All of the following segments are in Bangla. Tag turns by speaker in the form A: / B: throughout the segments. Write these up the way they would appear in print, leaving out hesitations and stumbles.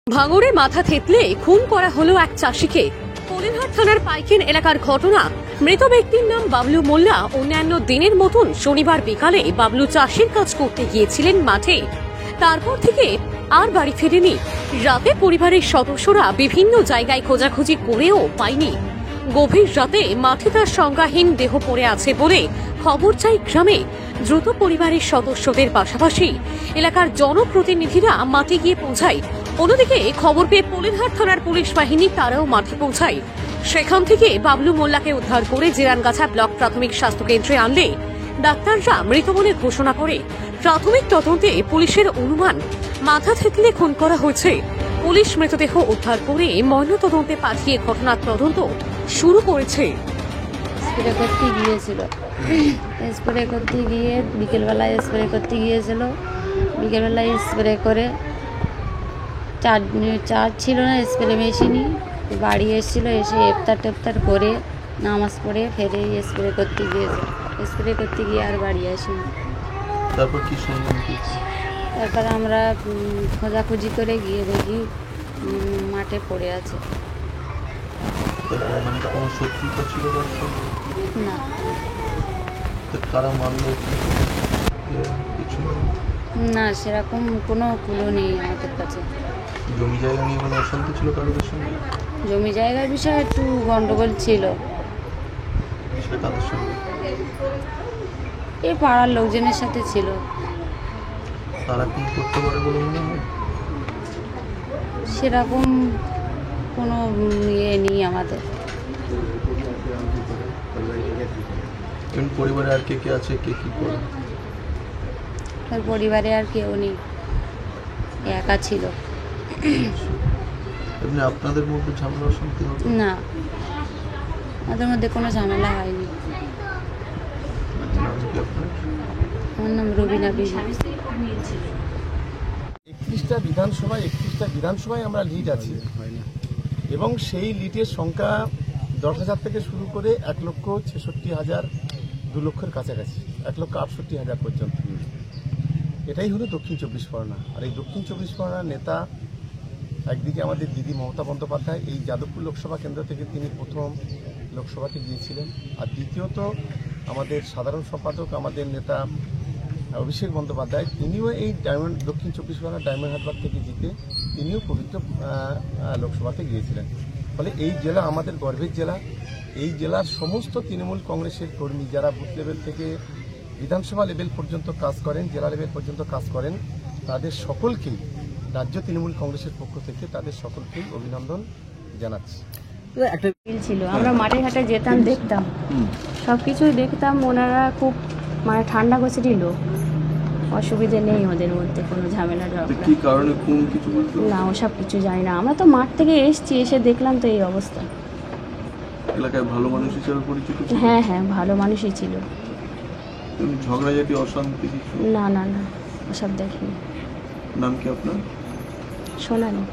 A: ভাঙড়ে মাথা থেতলে খুন করা হলো এক চাষিকে। কোলেনহাট থানার পাইকেন এলাকার ঘটনা। মৃত ব্যক্তির নাম বাবলু মোল্লা। অন্যান্য দিনের মতন শনিবার বিকালে বাবলু চাষের কাজ করতে গিয়েছিলেন মাঠে। তারপর থেকে আর বাড়ি ফেরেনি। রাতে পরিবারের সদস্যরা বিভিন্ন জায়গায় খোঁজাখুঁজি করেও পায়নি। গভীর রাতে মাঠে তার সংজ্ঞাহীন দেহ পড়ে আছে বলে খবর চাই গ্রামে। দ্রুত পরিবারের সদস্যদের পাশাপাশি এলাকার জনপ্রতিনিধিরা মাঠে গিয়ে পৌঁছায়। অন্যদিকে খবর পেয়ে কোলেনহাট থানার পুলিশ বাহিনী তারাও মাঠে পৌঁছায়। সেখান থেকে বাবলু মোল্লাকে উদ্ধার করে জিরানগাছা ব্লক প্রাথমিক স্বাস্থ্য কেন্দ্রে আনলে ডাক্তাররা মৃত বলে ঘোষণা করে। প্রাথমিক তদন্তে পুলিশের অনুমান মাথা থেতলে খুন করা হয়েছে। পুলিশ মৃতদেহ উদ্ধার করে ময়নাতদন্তে পাঠিয়ে ঘটনার তদন্ত শুরু করেছে।
B: স্প্রে করতে গিয়েছিল, স্প্রে করতে গিয়ে বিকেলবেলায় স্প্রে করতে গিয়েছিল। বিকেলবেলায় স্প্রে করে চার্জ ছিল না স্প্রে মেশিনই। বাড়ি এসেছিলো, এসে ইফতার করে নামাজ পড়ে ফেরে স্প্রে করতে গিয়েছে। স্প্রে করতে গিয়ে আর বাড়ি আসিনি।
C: তারপর কি শুনলেন?
B: তারপর আমরা খোঁজাখুঁজি করে গিয়ে দেখি মাঠে পড়ে আছে।
C: মানে কোনো শত্রুতা ছিল
B: না,
C: কারা মারলো কিছু
B: না, সেরকম কোনো ক্লু নেই আমাদের কাছে।
C: জমি জায়গা নিয়ে কোনো অশান্তি ছিল কারোর সঙ্গে?
B: জমি জায়গার বিষয়ে একটু গন্ডগোল ছিল।
C: সেটা তাদের সঙ্গে?
B: এই পাড়ার লোকজনের সাথে ছিল।
C: তারা কি করতে পারে বলে মনে হয়?
B: সেরকম কোনো ইয়ে নেই আমাদের।
C: পরিবারে আর কে কে আছে, কে কি করে?
B: তার পরিবারে আর কেউ নেই, একা ছিল।
C: এমনি আপনাদের মধ্যে ঝামেলা অশান্তি হবে
B: না, আমাদের মধ্যে কোনো ঝামেলা হয়নি।
C: নাম কি আপনার?
B: আমার নাম রবিনা বিবি।
D: 31টা বিধানসভায় আমরা লিড আছি এবং সেই লিডের সংখ্যা 10,000 থেকে শুরু করে 1,66,000, 2 লক্ষের কাছাকাছি, 1,68,000 পর্যন্ত। এটাই হলো দক্ষিণ চব্বিশ পরগনা। আর এই দক্ষিণ চব্বিশ পরগনার নেতা একদিকে আমাদের দিদি মমতা বন্দ্যোপাধ্যায়, এই যাদবপুর লোকসভা কেন্দ্র থেকে তিনি প্রথম লোকসভাতে গিয়েছিলেন। আর দ্বিতীয়ত আমাদের সাধারণ সম্পাদক, আমাদের নেতা অভিষেক বন্দ্যোপাধ্যায়, তিনিও এই দক্ষিণ চব্বিশ পরগনা ডায়মন্ড হারবার থেকে জিতে তিনিও পবিত্র লোকসভাতে গিয়েছিলেন। ফলে এই জেলা আমাদের গর্বের জেলা। এই জেলার সমস্ত তৃণমূল কংগ্রেসের কর্মী যারা বুথ লেভেল থেকে বিধানসভা লেভেল পর্যন্ত কাজ করেন, জেলা লেভেল পর্যন্ত কাজ করেন, তাদের সকলকেই রাজ্য তৃণমূল কংগ্রেসের পক্ষ থেকে তাদের সকলকেই অভিনন্দন জানাচ্ছি।
E: একটা ছিল, আমরা মাঠে ঘাটে যেতাম, দেখতাম, সব কিছুই দেখতাম। ওনারা খুব মানে ঠান্ডা গোছেরই লোক, অসুবিধে নেই ওদের মধ্যে, কোনো ঝামেলা ঝগড়া।
C: কি কারণে কোন কিছু
E: না, ওসব কিছু জানি না। আমরা তো মাঠ থেকে এসছি, এসে দেখলাম তো এই অবস্থা।
C: এলাকায় ভালো মানুষ হিসেবে পরিচিত?
E: হ্যাঁ হ্যাঁ, ভালো মানুষই ছিল।
C: ঝগড়া জাতীয় অশান্তি কিছু?
E: না না না, ওসব দেখিনি।
C: নাম কি আপনার?
E: শোনানি।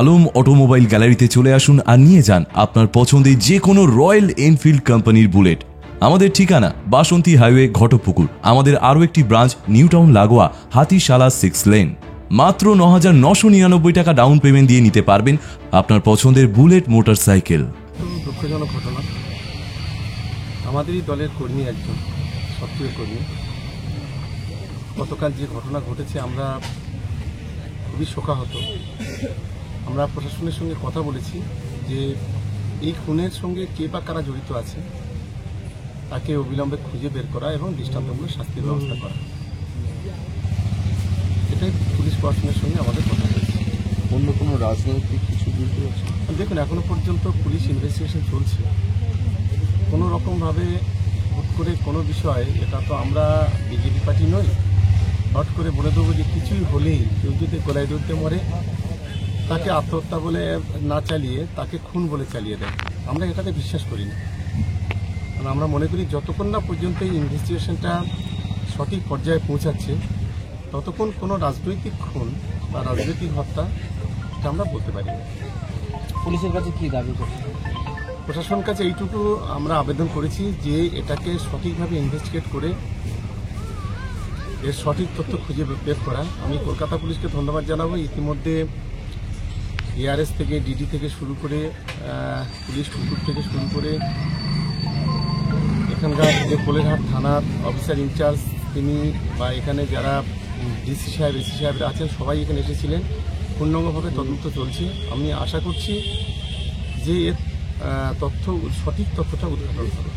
F: আলম অটোমোবাইল গ্যালারিতে চলে আসুন আর নিয়ে যান আপনার পছন্দের যে কোনো রয়্যাল এনফিল্ড কোম্পানির বুলেট। আমাদের ঠিকানা বাসন্তী হাইওয়ে, ঘটকপুকুর। আমাদের আরও একটি ব্রাঞ্চ নিউ টাউন লাগোয়া, হাতিশালা 6 লেন। মাত্র 9,999 টাকা ডাউন পেমেন্ট দিয়ে নিতে পারবেন আপনার পছন্দের বুলেট মোটরসাইকেল।
D: দুঃখজনক ঘটনা। আমাদেরই দলের কর্মী, একজন সক্রিয় কর্মী, গতকাল যে ঘটনা ঘটেছে আমরা খুবই শোকাহত। আমরা প্রশাসনের সঙ্গে কথা বলেছি যে এই খুনের সঙ্গে কে বা কারা জড়িত আছে তাকে অবিলম্বে খুঁজে বের করা এবং দৃষ্টান্তমূলক শাস্তির ব্যবস্থা করা। এটাই পুলিশ প্রশাসনের সঙ্গে আমাদের কথা হয়েছে।
C: অন্য কোনো রাজনৈতিক কিছু জড়িত আছে?
D: দেখুন, এখনো পর্যন্ত পুলিশ ইনভেস্টিগেশন চলছে। কোনো রকমভাবে হুট করে কোনো বিষয়, এটা তো আমরা বিজেপি পার্টি নই, হট করে বলে দেবো যে কিছুই হলেই কেউ যদি গলায় দৌড়তে মরে তাকে আত্মহত্যা বলে না চালিয়ে তাকে খুন বলে চালিয়ে দেয়। আমরা এটাকে বিশ্বাস করি না। কারণ আমরা মনে করি যতক্ষণ না পর্যন্ত এই ইনভেস্টিগেশনটা সঠিক পর্যায়ে পৌঁছাচ্ছে ততক্ষণ কোনো রাজনৈতিক খুন বা রাজনৈতিক হত্যা এটা আমরা বলতে পারি না।
G: পুলিশের কাছে কি দাবি করছে?
D: প্রশাসনের কাছে এইটুকু আমরা আবেদন করেছি যে এটাকে সঠিকভাবে ইনভেস্টিগেট করে এর সঠিক তথ্য খুঁজে বের করা। আমি কলকাতা পুলিশকে ধন্যবাদ জানাবো। ইতিমধ্যে এআরএস থেকে ডিডি থেকে শুরু করে পুলিশ কুকুর থেকে শুরু করে এখানকার যে কোলেরহাট থানার অফিসার ইনচার্জ তিনি বা এখানে যারা ডিসি সাহেব এসি সাহেবরা আছেন সবাই এখানে এসেছিলেন। পূর্ণাঙ্গভাবে তদন্ত চলছে। আমি আশা করছি যে এর সঠিক তথ্যটা উদ্ঘাটন হবে।